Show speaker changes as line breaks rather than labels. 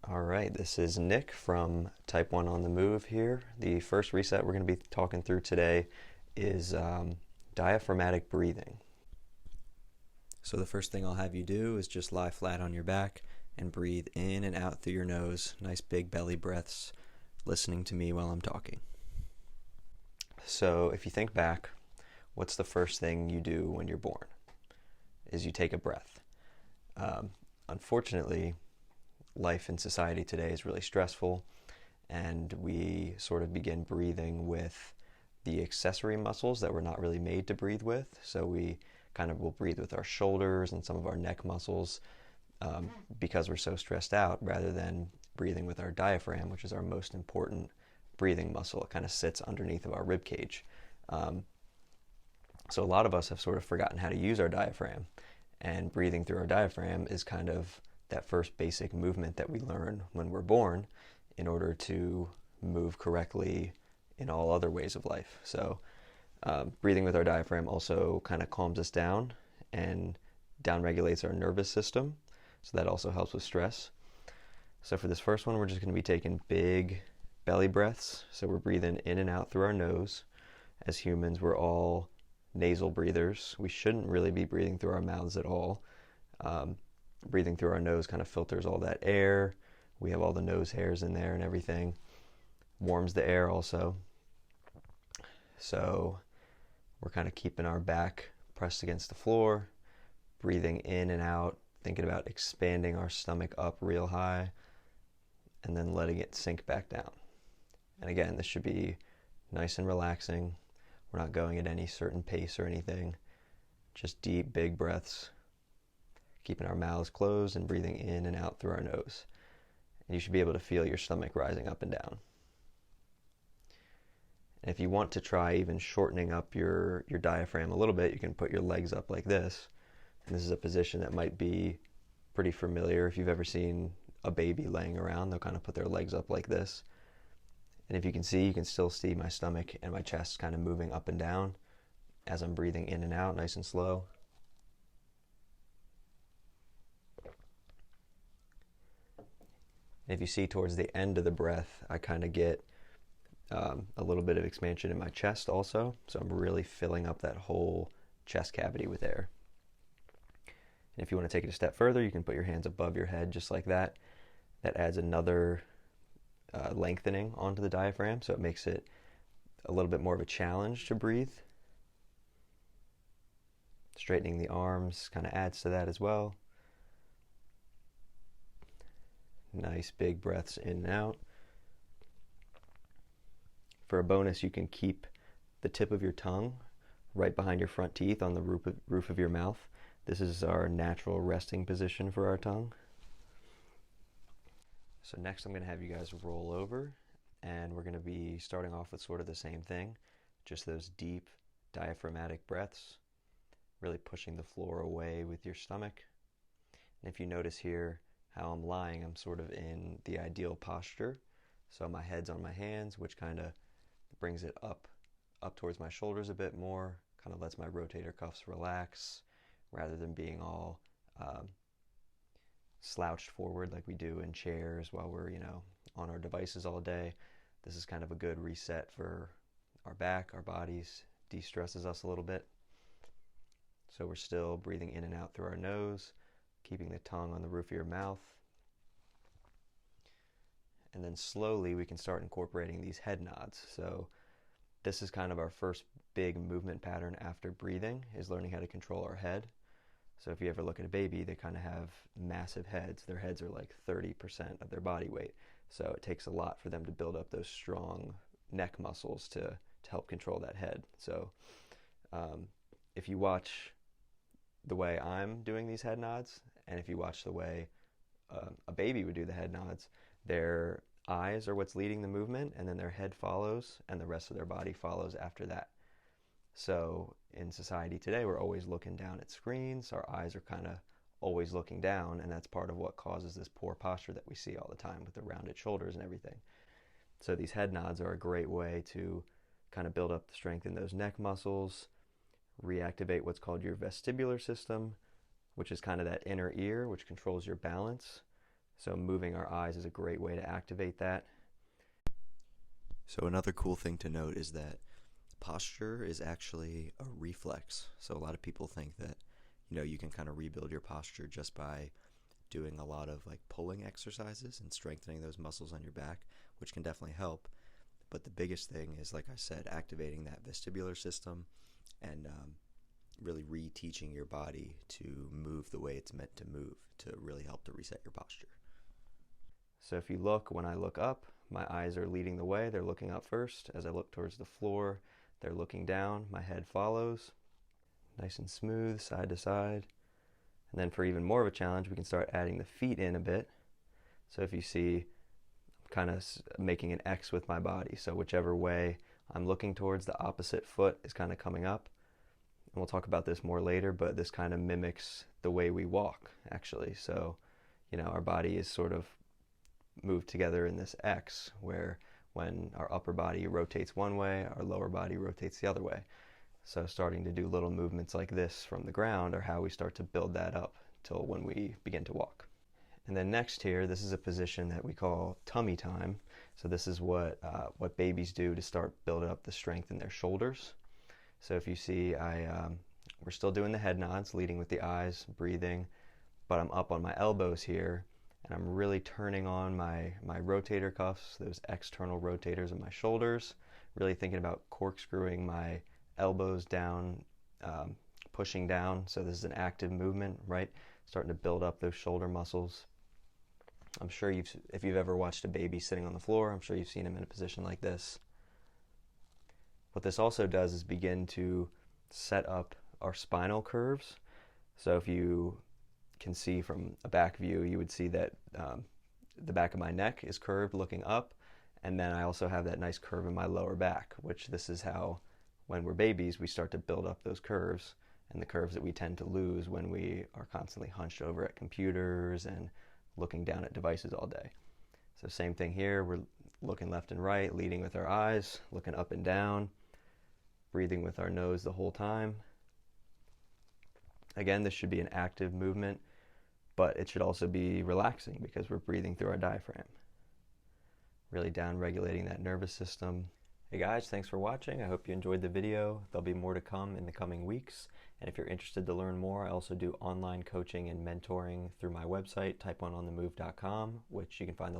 All right, this is Nick from Type 1 on the Move here. The first reset we're going to be talking through today is diaphragmatic breathing. So the first thing I'll have you do is just lie flat on your back and breathe in and out through your nose. Nice big belly breaths, listening to me while I'm talking. So if you think back, what's the first thing you do when you're born? Is you take a breath. Unfortunately, life in society today is really stressful, and we sort of begin breathing with the accessory muscles that we're not really made to breathe with. So we kind of will breathe with our shoulders and some of our neck muscles because we're so stressed out, rather than breathing with our diaphragm, which is our most important breathing muscle. It kind of sits underneath of our rib cage. So a lot of us have sort of forgotten how to use our diaphragm, and breathing through our diaphragm is kind of that first basic movement that we learn when we're born in order to move correctly in all other ways of life. So breathing with our diaphragm also kind of calms us down and downregulates our nervous system. So that also helps with stress. So for this first one, we're just going to be taking big belly breaths. So we're breathing in and out through our nose. As humans, we're all nasal breathers. We shouldn't really be breathing through our mouths at all. Breathing through our nose kind of filters all that air. We have all the nose hairs in there and everything. Warms the air also. So we're kind of keeping our back pressed against the floor, breathing in and out, thinking about expanding our stomach up real high, and then letting it sink back down. And again, this should be nice and relaxing. We're not going at any certain pace or anything. Just deep, big breaths, keeping our mouths closed and breathing in and out through our nose. And you should be able to feel your stomach rising up and down. And if you want to try even shortening up your diaphragm a little bit, you can put your legs up like this. And this is a position that might be pretty familiar. If you've ever seen a baby laying around, they'll kind of put their legs up like this. And if you can see, you can still see my stomach and my chest kind of moving up and down as I'm breathing in and out, nice and slow. And if you see towards the end of the breath, I kind of get a little bit of expansion in my chest also. So I'm really filling up that whole chest cavity with air. And if you want to take it a step further, you can put your hands above your head just like that. That adds another lengthening onto the diaphragm, so it makes it a little bit more of a challenge to breathe. Straightening the arms kind of adds to that as well. Nice big breaths in and out. For a bonus, you can keep the tip of your tongue right behind your front teeth on the roof of your mouth. This is our natural resting position for our tongue. So next I'm going to have you guys roll over, and we're going to be starting off with sort of the same thing, just those deep diaphragmatic breaths, really pushing the floor away with your stomach. And if you notice here how I'm lying, I'm sort of in the ideal posture. So my head's on my hands, which kind of brings it up towards my shoulders a bit more, kind of lets my rotator cuffs relax rather than being all slouched forward like we do in chairs while we're, on our devices all day. This is kind of a good reset for our back, our bodies, de-stresses us a little bit. So we're still breathing in and out through our nose, keeping the tongue on the roof of your mouth. And then slowly we can start incorporating these head nods. So this is kind of our first big movement pattern after breathing, is learning how to control our head. So if you ever look at a baby, they kind of have massive heads. Their heads are like 30% of their body weight. So it takes a lot for them to build up those strong neck muscles to help control that head. So if you watch the way I'm doing these head nods, and if you watch the way a baby would do the head nods, their eyes are what's leading the movement, and then their head follows, and the rest of their body follows after that. So in society today, we're always looking down at screens. Our eyes are kind of always looking down, and that's part of what causes this poor posture that we see all the time with the rounded shoulders and everything. So these head nods are a great way to kind of build up the strength in those neck muscles, reactivate what's called your vestibular system, which is kind of that inner ear, which controls your balance. So moving our eyes is a great way to activate that. So another cool thing to note is that posture is actually a reflex. So a lot of people think that, you can kind of rebuild your posture just by doing a lot of like pulling exercises and strengthening those muscles on your back, which can definitely help. But the biggest thing is, like I said, activating that vestibular system and really reteaching your body to move the way it's meant to move to really help to reset your posture. So if you look, when I look up, my eyes are leading the way. They're looking up first. As I look towards the floor, they're looking down. My head follows. Nice and smooth, side to side. And then for even more of a challenge, we can start adding the feet in a bit. So if you see, I'm kind of making an X with my body. So whichever way I'm looking towards, the opposite foot is kind of coming up. And we'll talk about this more later, but this kind of mimics the way we walk, actually. So, our body is sort of moved together in this X, where when our upper body rotates one way, our lower body rotates the other way. So starting to do little movements like this from the ground are how we start to build that up till when we begin to walk. And then next here, this is a position that we call tummy time. So this is what babies do to start building up the strength in their shoulders. So if you see, we're still doing the head nods, leading with the eyes, breathing, but I'm up on my elbows here, and I'm really turning on my rotator cuffs, those external rotators of my shoulders, really thinking about corkscrewing my elbows down, pushing down. So this is an active movement, right? Starting to build up those shoulder muscles. I'm sure if you've ever watched a baby sitting on the floor, I'm sure you've seen him in a position like this. What this also does is begin to set up our spinal curves. So if you can see from a back view, you would see that the back of my neck is curved looking up, and then I also have that nice curve in my lower back, which this is how, when we're babies, we start to build up those curves, and the curves that we tend to lose when we are constantly hunched over at computers and looking down at devices all day. So same thing here, we're looking left and right, leading with our eyes, looking up and down, breathing with our nose the whole time. Again, this should be an active movement, but it should also be relaxing because we're breathing through our diaphragm. Really down regulating that nervous system. Hey guys, thanks for watching. I hope you enjoyed the video. There'll be more to come in the coming weeks. And if you're interested to learn more, I also do online coaching and mentoring through my website, type1onthemove.com, which you can find the